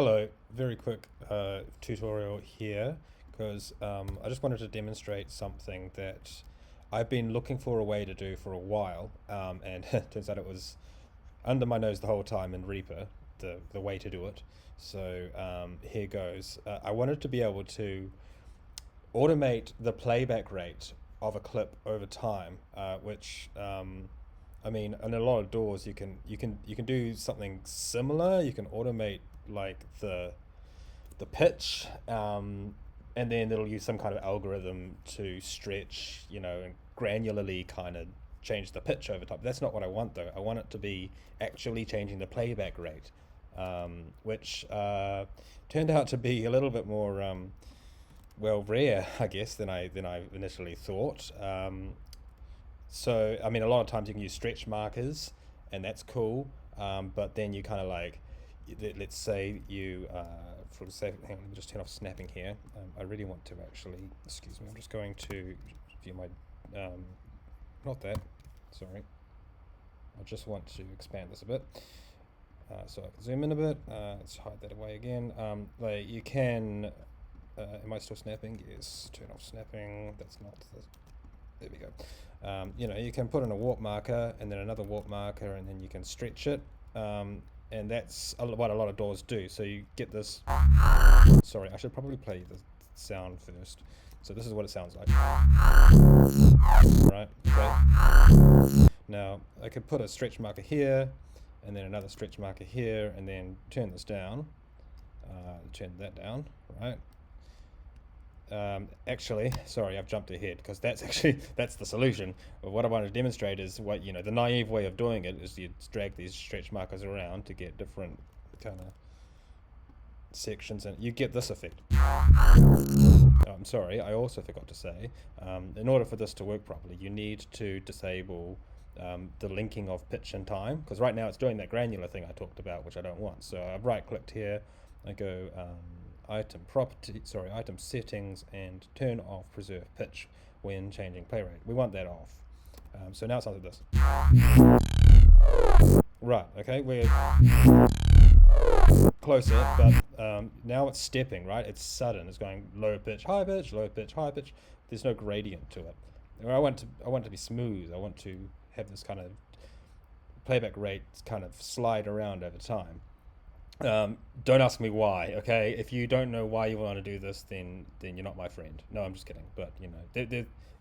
Hello, very quick tutorial here because I just wanted to demonstrate something that I've been looking for a way to do for a while, and it turns out it was under my nose the whole time in Reaper, the way to do it. So here goes. I wanted to be able to automate the playback rate of a clip over time, which I mean, in a lot of DAWs you can do something similar. You can automate like the pitch, and then it'll use some kind of algorithm to stretch, and granularly kind of change the pitch over time. That's not what I want though. I want it to be actually changing the playback rate, which turned out to be a little bit more well, rare, I guess, than I initially thought. So I mean, a lot of times you can use stretch markers, and that's cool. But then you kind of like, let's say you, for example, hang on, let me just turn off snapping here. I really want to actually, excuse me, I'm just going to view my, not that, sorry. I just want to expand this a bit. So I can zoom in a bit. Let's hide that away again. Like you can, am I still snapping? Yes, turn off snapping. That's not, there we go. You can put in a warp marker and then another warp marker, and then you can stretch it. And that's what a lot of DAWs do. So you get this. Sorry, I should probably play the sound first. So this is what it sounds like. Right. Okay. Now I could put a stretch marker here, and then another stretch marker here, and then turn this down. Turn that down. Right. Actually, sorry, I've jumped ahead because that's the solution. But what I want to demonstrate is what, the naive way of doing it is you drag these stretch markers around to get different kind of sections, and you get this effect. I'm sorry, I also forgot to say, in order for this to work properly, you need to disable the linking of pitch and time, because right now it's doing that granular thing I talked about, which I don't want. So I've right-clicked here, I go item settings, and turn off preserve pitch when changing play rate. We want that off. So now it sounds like this. Right, okay, we're closer, but now it's stepping, right? It's sudden. It's going low pitch, high pitch, low pitch, high pitch. There's no gradient to it. I want it to be smooth. I want to have this kind of playback rate kind of slide around over time. Don't ask me why, okay? If you don't know why you want to do this, then you're not my friend. No, I'm just kidding. But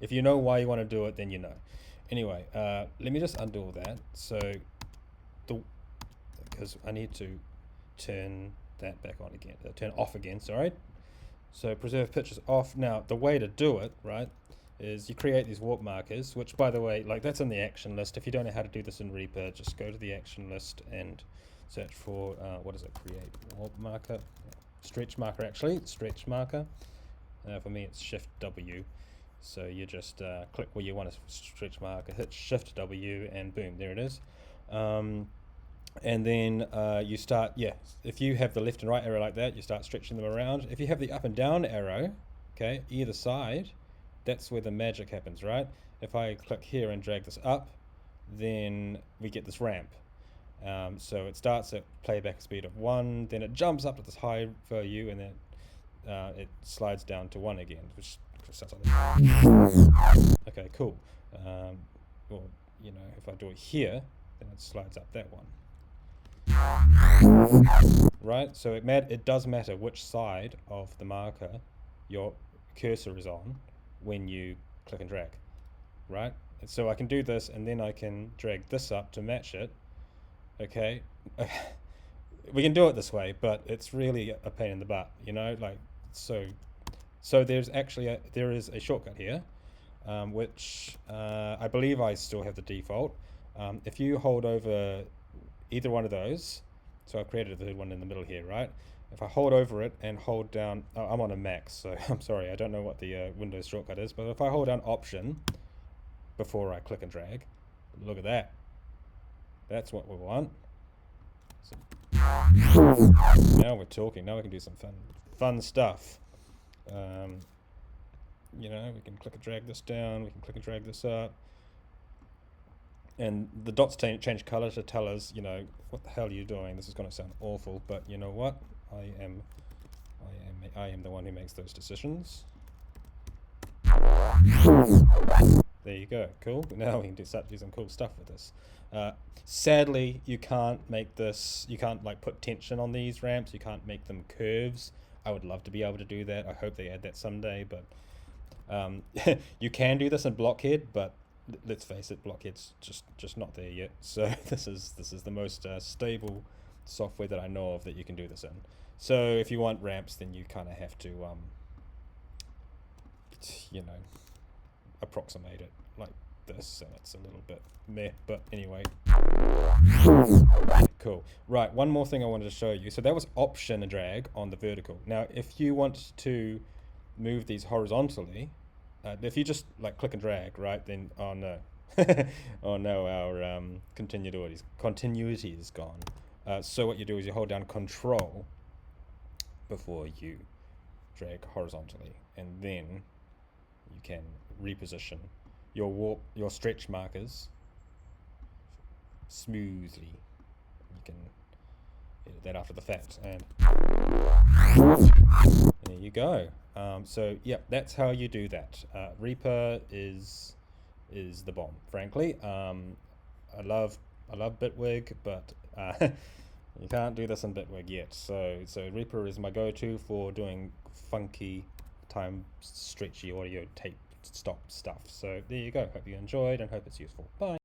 if you know why you want to do it, then you know. Anyway, let me just undo all that. So because I need to turn that back on again. Turn off again. Sorry. So preserve pitch is off. Now the way to do it, right, is you create these warp markers, which, by the way, like, that's in the action list. If you don't know how to do this in Reaper, just go to the action list and search for, what is it, create warp marker, stretch marker, actually, stretch marker. For me it's Shift W, so you just click where you want a stretch marker, hit Shift W, and boom, there it is. And then you start, if you have the left and right arrow like that, you start stretching them around. If you have the up and down arrow, okay, either side, that's where the magic happens, right? If I click here and drag this up, then we get this ramp. So it starts at playback speed of 1, then it jumps up to this high value, and then it slides down to 1 again, which sounds like that. Okay, cool. Well, if I do it here, then it slides up that one. Right, so it does matter which side of the marker your cursor is on when you click and drag, right? And so I can do this, and then I can drag this up to match it. Okay, we can do it this way, but it's really a pain in the butt, like, so there's actually there is a shortcut here, which I believe I still have the default. If you hold over either one of those, so I've created the third one in the middle here, right? If I hold over it and hold down, I'm on a Mac, so I'm sorry, I don't know what the Windows shortcut is, but if I hold down Option before I click and drag, look at that. That's what we want. So now we're talking. Now we can do some fun stuff. We can click and drag this down. We can click and drag this up. and the dots change color to tell us, you know, what the hell are you doing? This is going to sound awful, but you know what? I am the one who makes those decisions. There you go. Cool. Now we can start to do some cool stuff with this. Sadly, you can't make this. You can't like put tension on these ramps. You can't make them curves. I would love to be able to do that. I hope they add that someday. But you can do this in Blockhead, but let's face it, Blockhead's just not there yet. So this is the most stable software that I know of that you can do this in. So if you want ramps, then you kind of have to you know, approximate it like this, and it's a little bit meh, but anyway. Cool. Right, one more thing I wanted to show you. So that was option drag on the vertical. Now if you want to move these horizontally, if you just like click and drag, right, then oh no oh no, our continuity is gone. So what you do is you hold down control before you drag horizontally, and then you can reposition your stretch markers smoothly. You can edit that after the fact, and there you go. So yeah, that's how you do that. Reaper is the bomb, frankly. I love Bitwig, but you can't do this in Bitwig yet. So Reaper is my go-to for doing funky, time stretchy audio tape stop stuff. So there you go. Hope you enjoyed and hope it's useful. Bye.